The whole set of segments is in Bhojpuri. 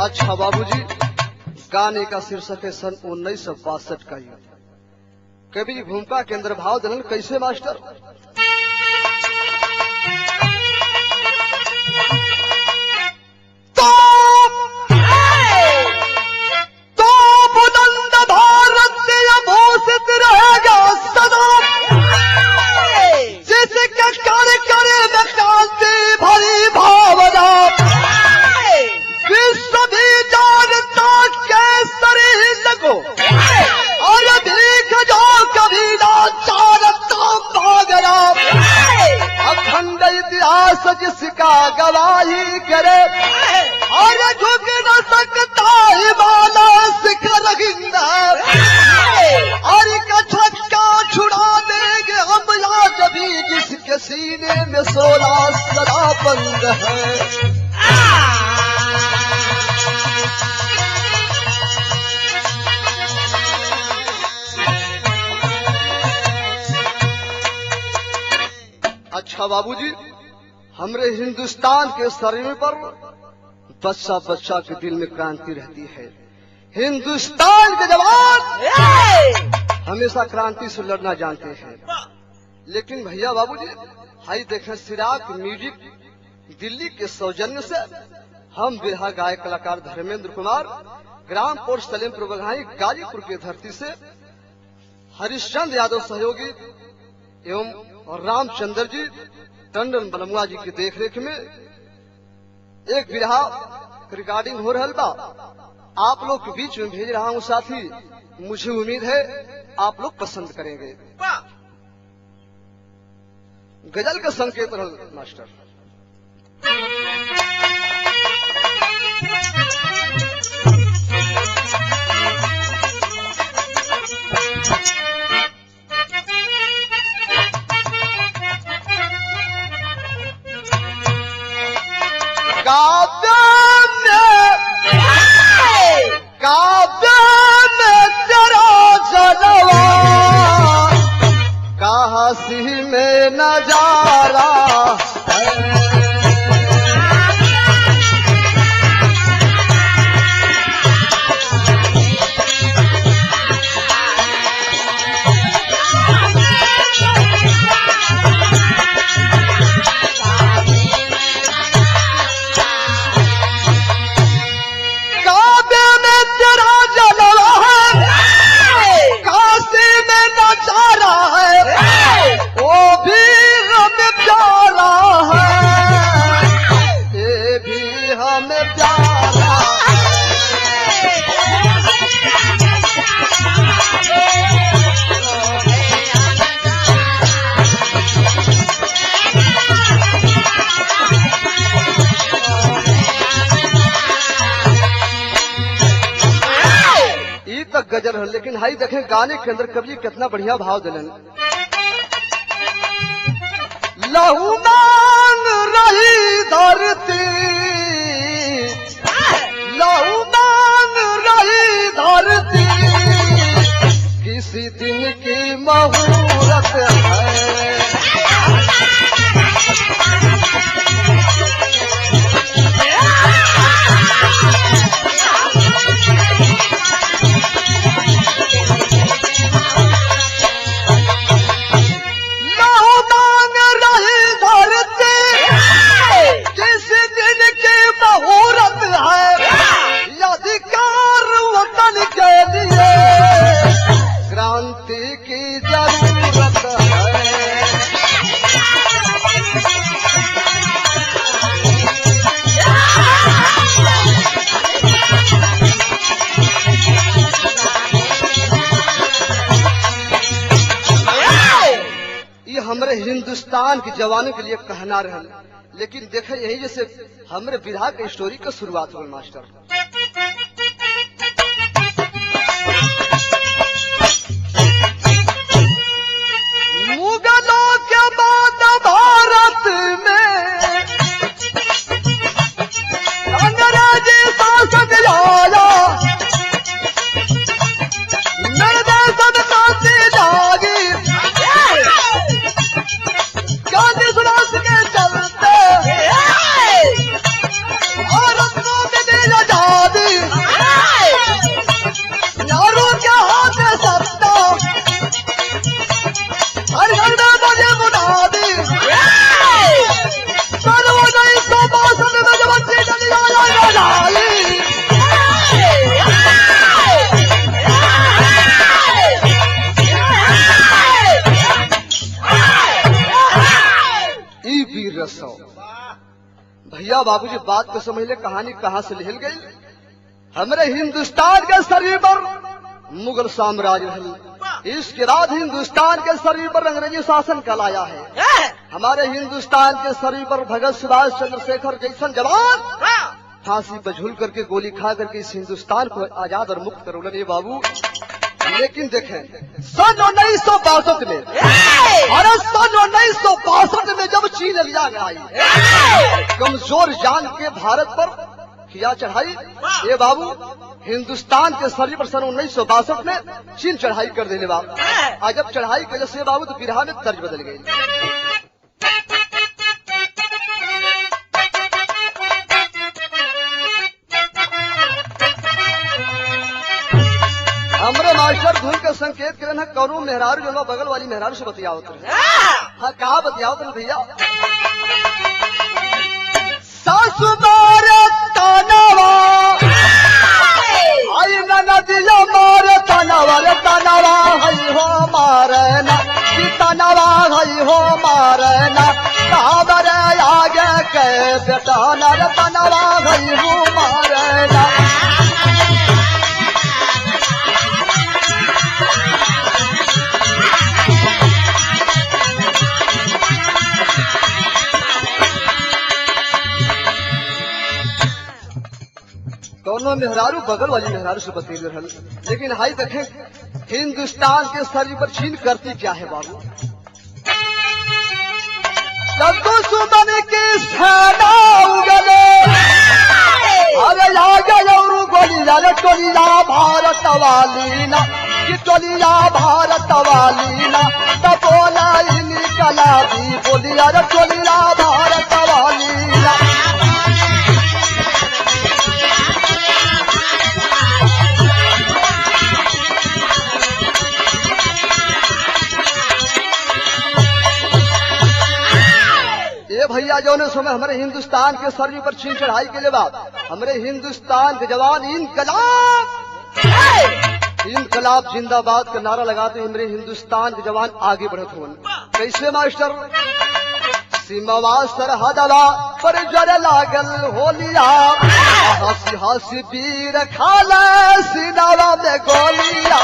अच्छा बाबूजी, गाने का शीर्षक है सन 1962 का युद्ध। कवि भूमिका के अंदर भाव दलन कैसे मास्टर? तो बुलंद भारत से अघोषित रहेगा सदा, जिसके कर करे में क्रांति भरी भावना, विश्व भी जानता केसरी लगो और भीख जो कभी ना जानता भागना। अखंड इतिहास जिसका गवाही करे और झुक न सकता हिमाला शिखर हिंदा, और का छक्का छुड़ा देंगे हम आज भी जिसके सीने में 16 सदा बंद है। अच्छा बाबूजी, हमरे हिंदुस्तान के शरीर पर बच्चा बच्चा के दिल में क्रांति रहती है। हिंदुस्तान के जवान हमेशा क्रांति से लड़ना जानते हैं। लेकिन भैया बाबूजी, हाई देखें सिराग म्यूजिक दिल्ली के सौजन्य से हम बिरहा गायक कलाकार धर्मेंद्र कुमार, ग्राम पोस्ट सलेमपुर बघाई गाजीपुर की धरती से हरिश्चंद्र यादव सहयोगी एवं और रामचंद्र जी टंडन बलमुआ जी की देखरेख में एक बिरहा रिकॉर्डिंग हो रहा बा, आप लोग के बीच में भेज रहा हूं साथी। मुझे उम्मीद है आप लोग पसंद करेंगे। गजल का संकेत रहा मास्टर। काशी में नजारा गजल है। लेकिन हाई देखें गाने के अंदर कवि कितना बढ़िया भाव दिलन। लहू मांग रही धरती, लहू मांग रही धरती, किसी दिन की मुहूर्त है। क्रांति की जरूरत है। ये हमारे हिंदुस्तान के जवानों के लिए कहना रहा। लेकिन देखें यही जैसे हमारे विधा के स्टोरी का शुरुआत हो मास्टर। मुगलों के बाद भारत में अंग्रेजी शासन आया, निर्देशन शासन आया। 100। भैया बाबूजी बात को समझ ले, कहानी कहाँ से लिहल गई। हमारे हिंदुस्तान के शरीर पर मुगल साम्राज्य है, इसके बाद हिंदुस्तान के शरीर पर अंग्रेजी शासन कल आया है। हमारे हिंदुस्तान के शरीर पर भगत सुभाष चंद्रशेखर जैसन जवान फांसी पर झूल करके गोली खा करके इस हिंदुस्तान को आजाद और मुक्त करोगे ये बाबू। लेकिन देखें सन 1962 में, अरे सन 1962 में जब चीन लिया गया कमजोर जान के भारत पर किया चढ़ाई, ये बाबू हिंदुस्तान के शरीर पर सन 1962 में चीन चढ़ाई कर देने बाबू। आज जब चढ़ाई कर से बाबू तो बिरहा में तर्ज बदल गई। हमरे मास्टर धुन के संकेत करे ना कौनो मेहरारू जो बगल वाली मेहरारू से बतिया होते हैं। हाँ कहा बतिया होते भैया। सासु मारे तानावा आई नदिया मारे तानावा रे तानावा हई हो मारे ना कि तानावा हई हो मारे ना काबरे आगे के बेटा ना रे तानावा हई हो मारे ना। दोनों मेहरारू बगल वाली मेहरारू से बतेल रहल। लेकिन हाई देखें हिंदुस्तान के शरीर पर चीन करती क्या है बाबू। जद्दू सुमन की सेना उगले अरे आगे और गोलिया रे टोलिया भारत वाली ना कि टोलिया भारत वाली ना तब बोला निकला भी बोलिया रे टोलिया भारत वाली ना। भैया जो ने समय हमारे हिंदुस्तान के शरीर पर चीन चढ़ाई के लिए बाद हमारे हिंदुस्तान के जवान इनकलाब जिंदाबाद का नारा लगाते हमारे हिंदुस्तान के जवान आगे बढ़त हुए। कैसे मास्टर। सीमावा सरहदवा पर जर लागल होलिया हंसी हंसी वीर खाले सीनावा में गोलिया।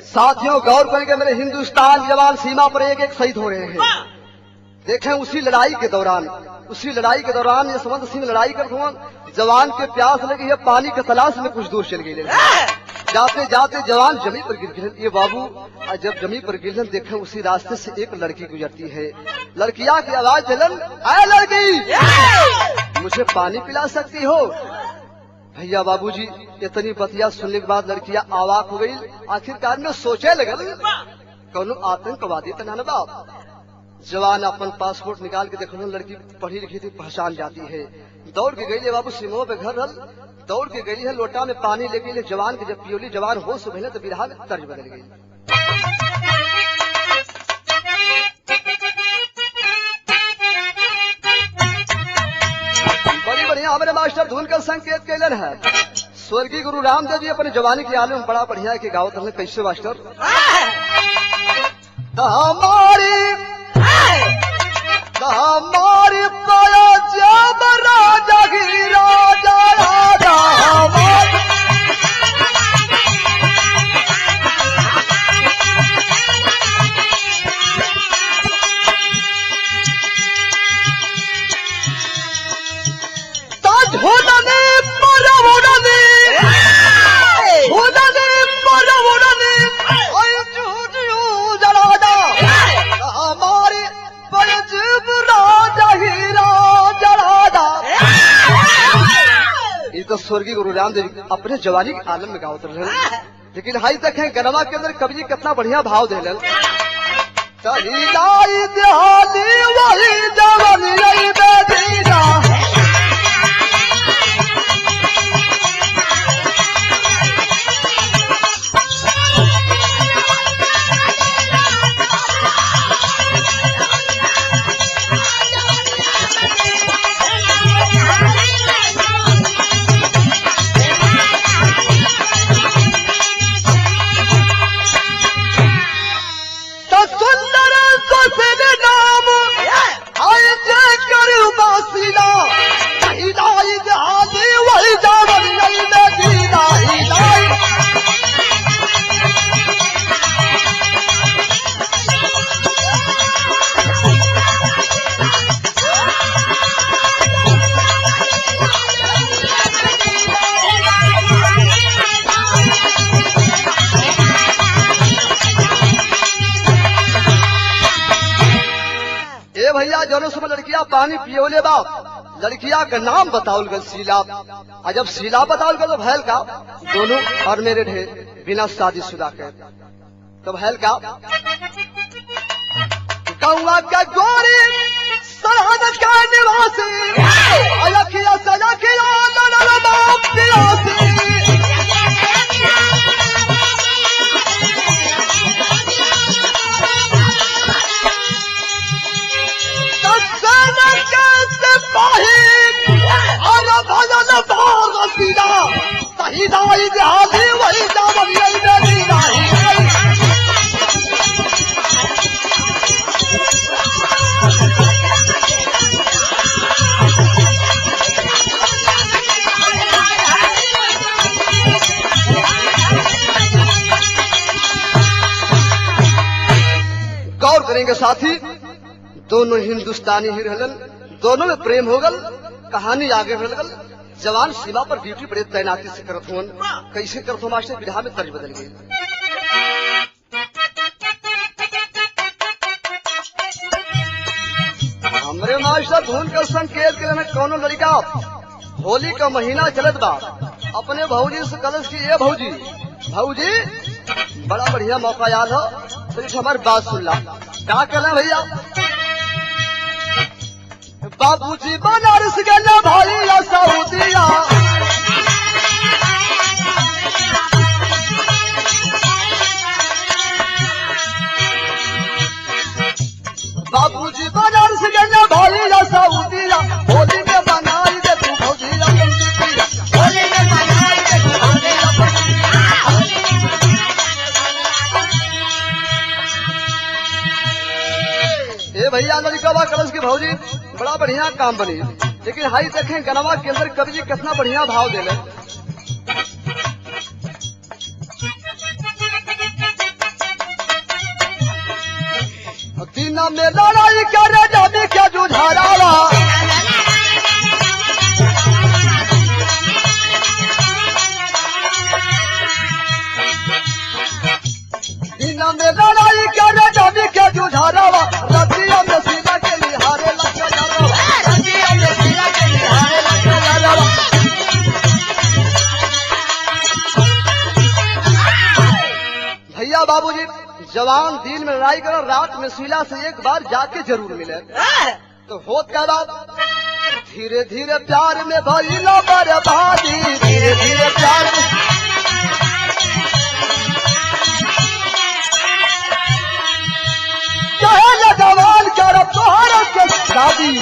साथियों गौर करेंगे मेरे हिंदुस्तान जवान सीमा पर एक एक शहीद हो रहे हैं। देखें उसी लड़ाई के दौरान ये समझ सिंह लड़ाई करते हुए जवान के प्यास लगी है, पानी के तलाश में कुछ दूर चल गई। जाते जाते जवान जमीन पर गिर गए। ये बाबू जब जमीन पर गिरन देखें उसी रास्ते से एक लड़की गुजरती है। लड़किया की आवाज चलन आए लड़की मुझे पानी पिला सकती हो। भैया बाबूजी इतनी बतिया सुनने के बाद लड़किया आवाक हो गई। आखिरकार में सोचे लगल कौनो आतंकवादी तो ना बाप। जवान अपन पासपोर्ट निकाल के देखो लड़की पढ़ी लिखी थी, पहचान जाती है। दौड़ के गई बाबू सिमो पे घर रल, दौड़ के गई है लोटा में पानी लेके जवान के जब पियोली जवान होश भेले तो बिरहा में तर्ज बदल गई। बड़ी बढ़िया हमारे मास्टर धुन का संकेत कैलन है। स्वर्गीय गुरु रामदेव जी अपने जवानी के आलम में बड़ा बढ़िया के गावत हमने कैसे मास्टर। हमारी पाया जब राजा ही राजा राजा हमारी ये तो स्वर्गीय गुरु रामदेव अपने जवानी के आलम में गावत रहे। लेकिन हाई तक है गनमा के अंदर कवि जी कितना बढ़िया भाव दे लन। वही जवानी बेदीना भैया जौन समय लड़कियां पानी पियोले बाप लड़किया का नाम बताओल गल शीला। और जब शीला बताओल गल तो भैल का दोनों और मेरे ढेर बिना शादीशुदा के तो भैल का गौवा का गोरी सरहद का निवासी अलखिया सजा खिला लड़ल बाप पियासी गौर करेंगे साथी, दोनों हिंदुस्तानी ही रहलन, दोनों में प्रेम हो गल, कहानी आगे बढ़ गल। जवान सीमा पर ड्यूटी बड़े तैनाती से करत हुन। कैसे करत हो मास्टर? विधा में तर्ज बदल गई। हमरे मास्टर धुन कर संकेत के कौनो लड़का होली का महीना चलत बा अपने भौजी से कलश की ये भौजी भौजी बड़ा बढ़िया मौका याद हो तो हमारी बात सुन ला। क्या कहना भैया? बाबूजी बनारस गया भाई या सऊदिया बाबूजी बनारस गया भाई या सऊदिया होली में बनाई दे तू भौजिया होली में बनाई दे तू भौजिया। ए भैया लड़का कलश की भौजी बड़ा बढ़िया काम बनी। लेकिन हाई देखें गनवा के अंदर कवि जी कितना बढ़िया भाव दे ले। दीना में लड़ाई करे जाबी क्या जुझारावा दीना में लड़ाई करे जाबी क्या जुझारावा रतिया में सीधा के निहारे लगा जावा रतिया में सीधा के निहारे लगा जावा। भैया बाबूजी जवान दिन में लड़ाई करो रात में शीला से एक बार जाके जरूर मिले तो होत क्या बात? धीरे धीरे प्यार में भइला बर्बादी धीरे धीरे प्यार में कहे जवान कर तोहरा के शादी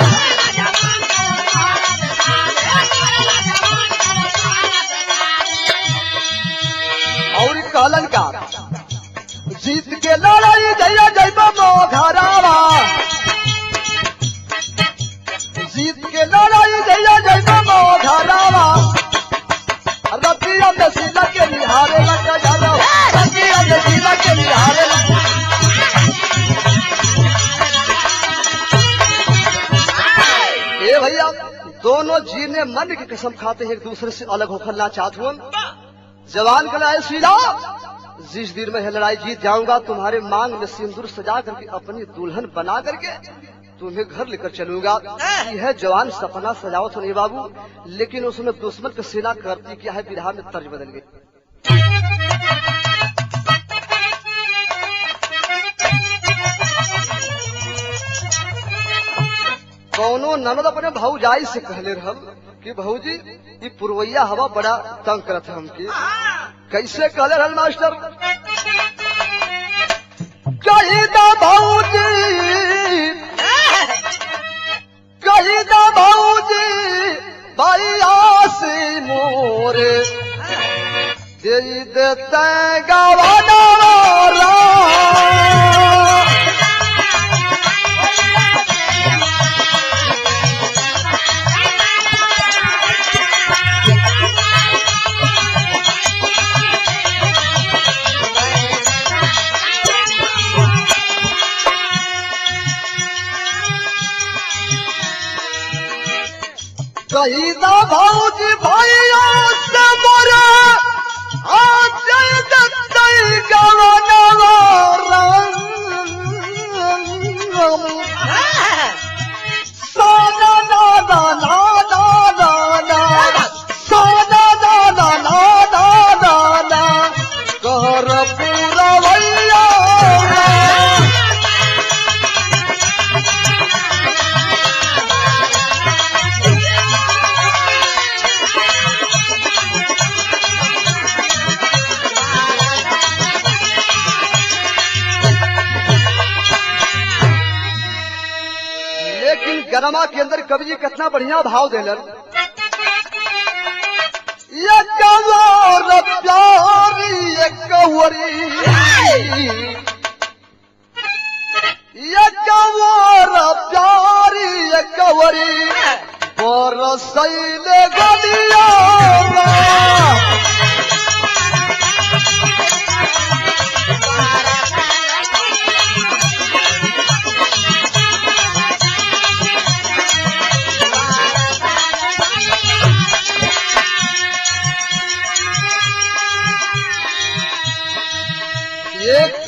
और कहलन का जीत के लड़ाई जया जैबा मोघरावा जीत के लड़ाई जया जैबा मोघरावा रतिया में सीधा के निहारे लगा जावा रतिया में सीधा के निहारे लगा। ए भैया दोनों जी ने मन की कसम खाते हैं एक दूसरे से अलग होकर ना चाहते हुए। जवान कहलाए सीधा जिस दिन में लड़ाई जीत जाऊंगा तुम्हारे मांग में सिंदूर सजा करके अपनी दुल्हन बना करके तुम्हें घर लेकर चलूंगा। यह जवान सपना सजाओ सुनिए बाबू, लेकिन उसमें दुश्मन की सेना करती क्या है, बिरहा में तर्ज बदल गई। कौनो ननद अपने भाऊजाई से कहले रहल कि भाऊजी ये पुरवैया हवा बड़ा तंग करत है हमके। कैसे कहले रहल मास्टर? कहिदा भाऊजी, कहिदा भाऊजी भैया से मोरे दे देते गवाना कहिदा भाऊजी भैया से मोरे आज देते गवाना सोना ना ना ना ना ना ना सोना ना ना ना ना ना ना कर पूरा भैया। गरमा के अंदर कवि जी कितना बढ़िया भाव देलन। ये कवर प्यारी ये कवरी, ये कवर प्यारी ये कवरी बरसैले गलिया।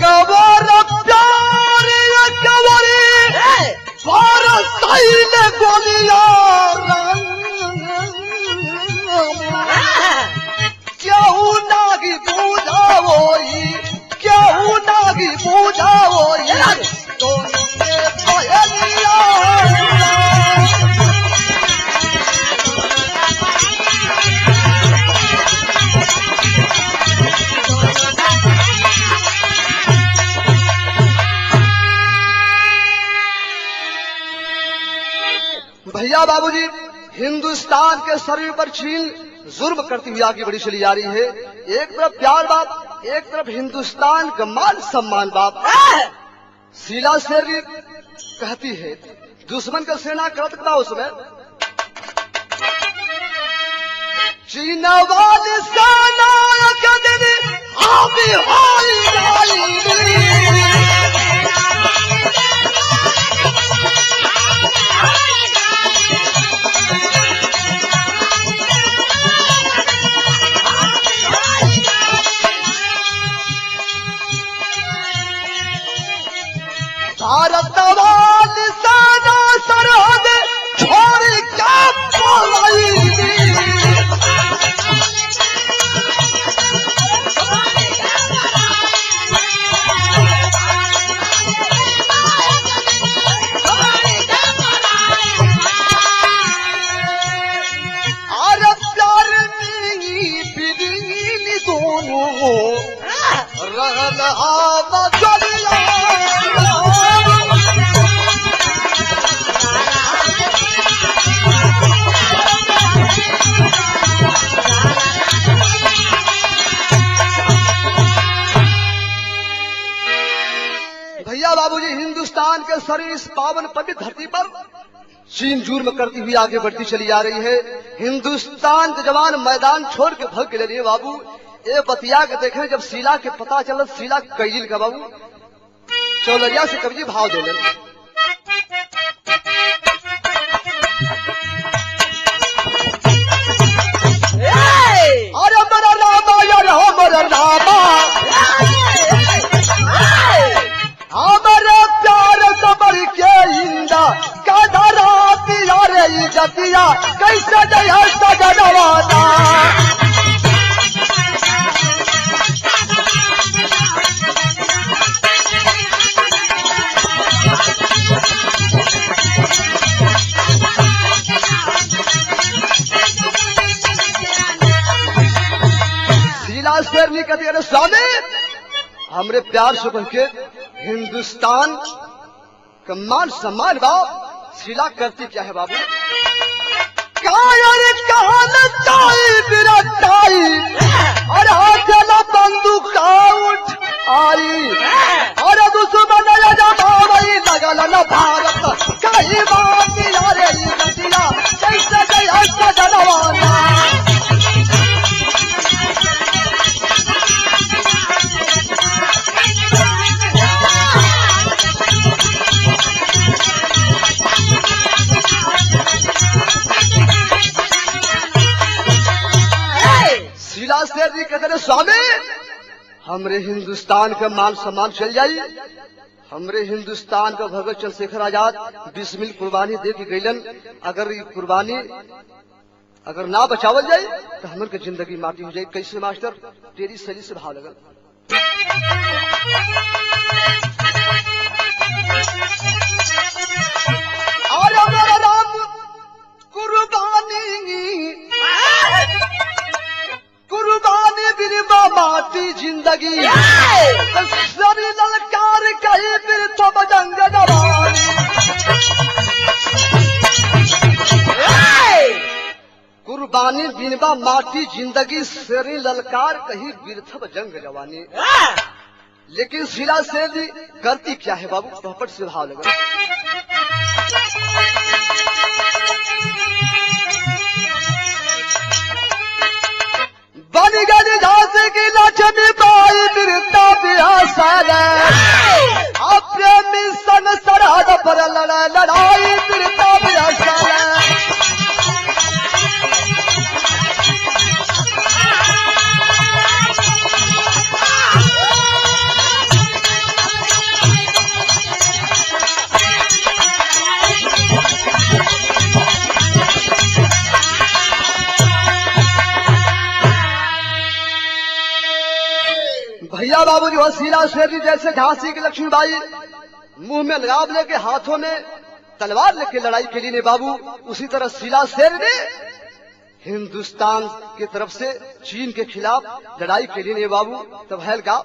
कवर प्यारी कवरी बरसैले गोलिया। क्यों नागी बुझाओई, क्यों नागी बुझाओई दोनों के पहलिया। भैया बाबूजी, हिंदुस्तान के सर्वे पर चीन जुर्म करती हुई आगे बढ़ी चली जा रही है। एक तरफ प्यार बाप, एक तरफ हिंदुस्तान का मान सम्मान बाप। शीला शेरगी कहती है दुश्मन का सेना करत था उसमें चीन वाली सेना के दिन आबी होई जाई। भारत वाली सेना सरहद छोड़ क्या पलाई। अरे प्यार नहीं बिदीनी दोनों रहल आवा चलिया। भैया बाबूजी, हिंदुस्तान के सर इस पावन पवित्र धरती पर चीन जुर्म करती हुई आगे बढ़ती चली जा रही है। हिंदुस्तान के जवान मैदान छोड़ के भाग के ले लिए बाबू। ये बतिया के देखे जब शीला के पता चल शीला कैजिल का बाबू चौलरिया से कवि जी भाव दे ले। अरे मेरा रामा यार हो मेरा रामा, हमारे प्यार कबर के इंदा इज्जतिया कैसे जया सजनवाना। शीला शेरनी कहती है स्वामी हमरे प्यार से बन के हिंदुस्तान का मान सम्मान बाप। शीला करती क्या है बाबू? कायर कहलताई बिरताई और हाथला बंदूक उठ आई और दुश्मन जमावई लगल न भारत कहीं बात यारे गतिया कैसे गया सजनवाना। शीला शेरनी कहते स्वामी हमरे हिंदुस्तान का मान सम्मान चल जाई। हमरे हिंदुस्तान का भगत चंद्रशेखर आजाद 20 मिल कुर्बानी दे के गईलन। अगर ये कुर्बानी अगर ना बचावल जाए तो हमन के जिंदगी माटी हो जाए। कैसे मास्टर? तेरी शैली से भाव लगल। और हमारा नाम कुर्बानी बिरबा माटी जिंदगी सरी ललकार कहीं फिर तो बजंग जवानी। कुर्बानी बिनबा माटी जिंदगी सरी ललकार कहीं बिरथब जंग जवानी। लेकिन शीला शेरनी करती क्या है बाबू? पहपट से भाव लगा। बन गई झांसी की लक्ष्मी बाई बिरता बिहार प्रेमी सन सरहद पर लड़ाई बिरता बिहार। भैया बाबू जी शीला शेरनी जैसे झांसी की लक्ष्मीबाई मुंह में लगाम लेके हाथों में तलवार लेके लड़ाई के लिए बाबू, उसी तरह शीला शेरनी हिंदुस्तान की तरफ से चीन के खिलाफ लड़ाई के लिए बाबू। तब हेलगा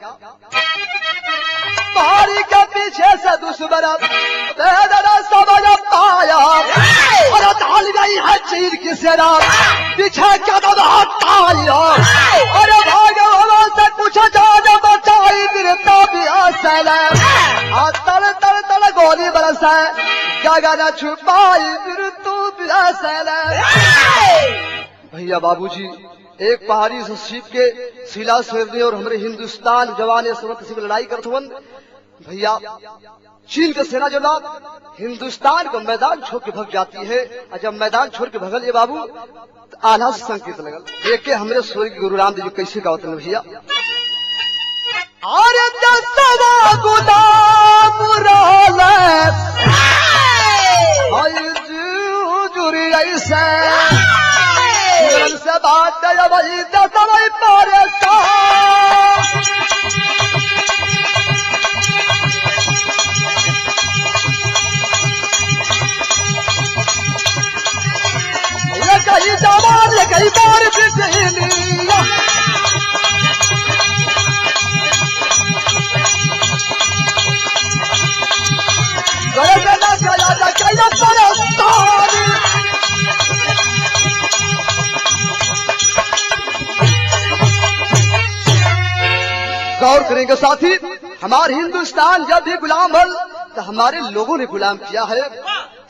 पहाड़ी के पीछे से दुश्मन समझ पाया और ढाल गई है चीन की सेना पीछे कदम हटाया और भागवा से कुछ जान बचाई बिरता बिहार। तल तल तल गोली बरस गगन छुपाई बिरतू बिहार। भैया बाबूजी एक पहाड़ी से सीख के शीला शेरनी और हमारे हिंदुस्तान जवान समत से लड़ाई करते हुए भैया चीन का सेना जनाब हिंदुस्तान का मैदान छोड़ के भग जाती है। और जब मैदान छोड़ के भगल ये बाबू तो आधा से संकेत लगल। देख के हमरे स्वर्ग गुरु रामदेव जी कैसे गावत हैं भैया। अरे दसवा गुलाम जुरी ऐसे से बात वही दसवा पारे कहीं जवान कहीं बार बिजलिया गौर करेंगे साथी, हमारे हिंदुस्तान जब भी गुलाम हल तो हमारे लोगों ने गुलाम किया है।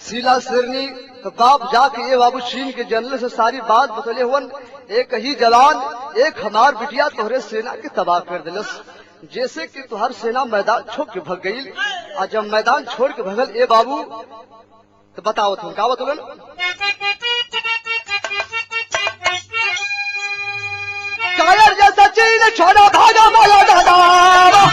शीला शेरनी तो बाप जाके ये बाबू चीन के जनरल से सारी बात बतले हुन। एक ही जवान एक हमार बिटिया तोहरे सेना के तबाह कर दिलस। जैसे कि तुहार सेना मैदान छोड़ के भग गई। और जब मैदान छोड़ के भगल ए बाबू तो बताओ तुम का बतलन। कायर जैसा चीन छोड़ा भागा माया दादा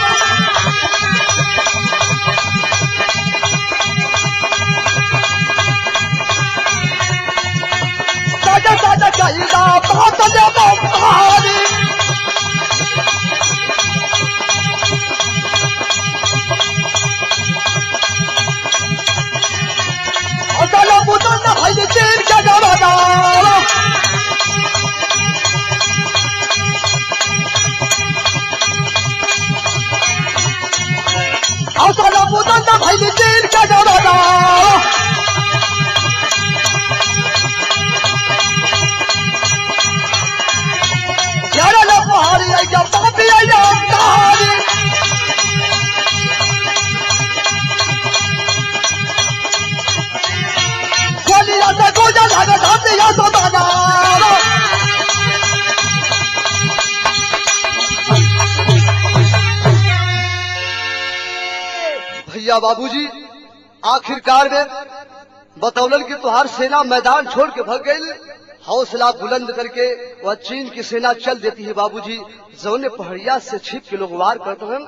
भाई चीन का जमाना औसला बुदन भाई चीन का जमाना यार ना पहाड़ी आई जा पापी आई जा कहानी गोलियां से गोजा लगा धाते या तो दादा भैया बाबूजी आखिरकार में बतौलन की तुहार सेना मैदान छोड़ के भाग गई हौसला बुलंद करके वह चीन की सेना चल देती है बाबूजी जौने पहाड़िया से छिप के लोग वार करते हैं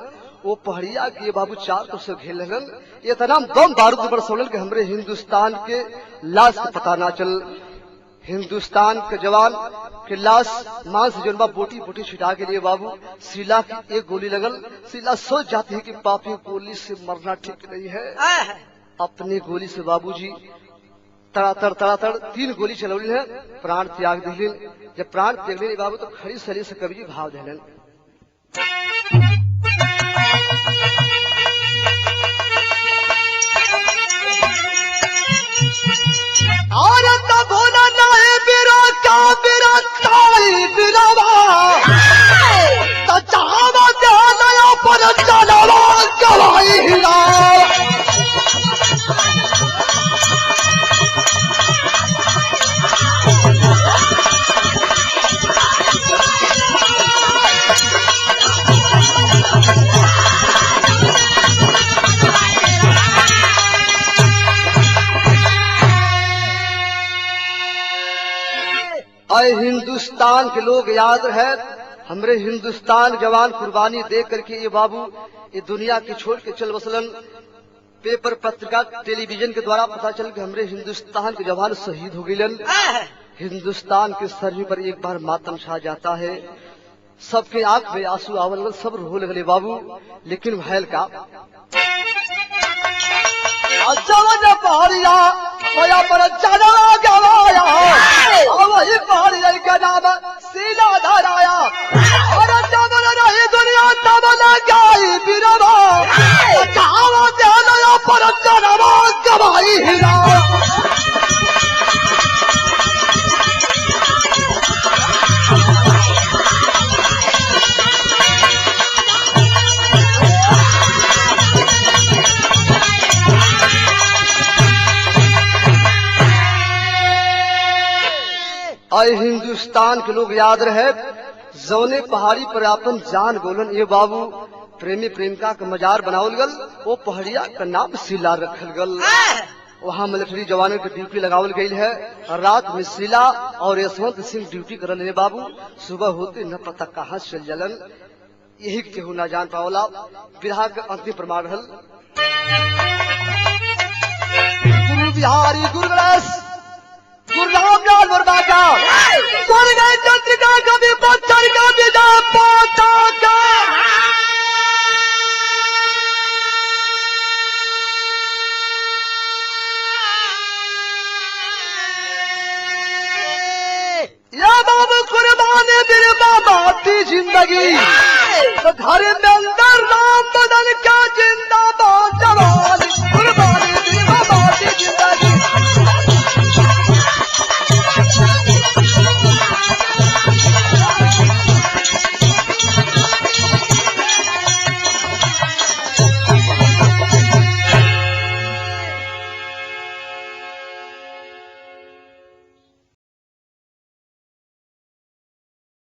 वो पहाड़िया के बाबू चार तो से घेर लगन इतना बम बारूद बरसौलन के हमरे हिंदुस्तान के लाश का पता ना चल हिंदुस्तान के जवान के लाश मांस जनबा बोटी बोटी छिटा के लिए बाबू शीला की एक गोली लगल शीला सोच जाती है कि पापी गोली से मरना ठीक नहीं है अपनी गोली से बाबूजी तड़ातड़ 3 गोली चलौली है प्राण त्याग दिले जब प्राण त्याग ले बाबू तो खड़ी शरीर से कभी भाव दिलन और तब होना नहीं बिरा का बिरा ताई बिरावा तो चाहवा दया पर चलावा गवाई हिला हिंदुस्तान के लोग याद है हमरे हिंदुस्तान जवान कुर्बानी दे करके ये बाबू ये दुनिया की छोड़ के चल बसलन पेपर पत्रिका टेलीविजन के द्वारा पता चल कि हमरे हिंदुस्तान के जवान शहीद हो गए हिंदुस्तान के सरहद पर एक बार मातम छा जाता है सबके आंख में आंसू आवल सब रो लगले बाबू लेकिन भैल का पहाड़िया होया पर चला गवाया वही पहाड़िया का नाम सीला धराया और जब रही दुनिया तब लगाई बिरवा कहावा दया पर चला गवाई हिला आए हिंदुस्तान के लोग याद रहे जौने पहाड़ी पर अपन जान गोलन ये बाबू प्रेमी प्रेमिका का मजार बनावल गल वो पहाड़िया का नाम शीला रखल गल वहाँ मिलिट्री जवानों की ड्यूटी लगावल गई है रात में शीला और यशवंत सिंह ड्यूटी करल है बाबू सुबह होते न पता कहाँ चल जलन यही केहू न जान पावला विवाह का अंतिम प्रमाण रहल गुरु बिहारी गुरु गणेश गुरु रामलाल वर्मा का गुरु गए चंद्रिका कभी पत्थर का विदा पोता का या बाबू कुर्बानी दिल बाबा की जिंदगी घर में अंदर राम बदन का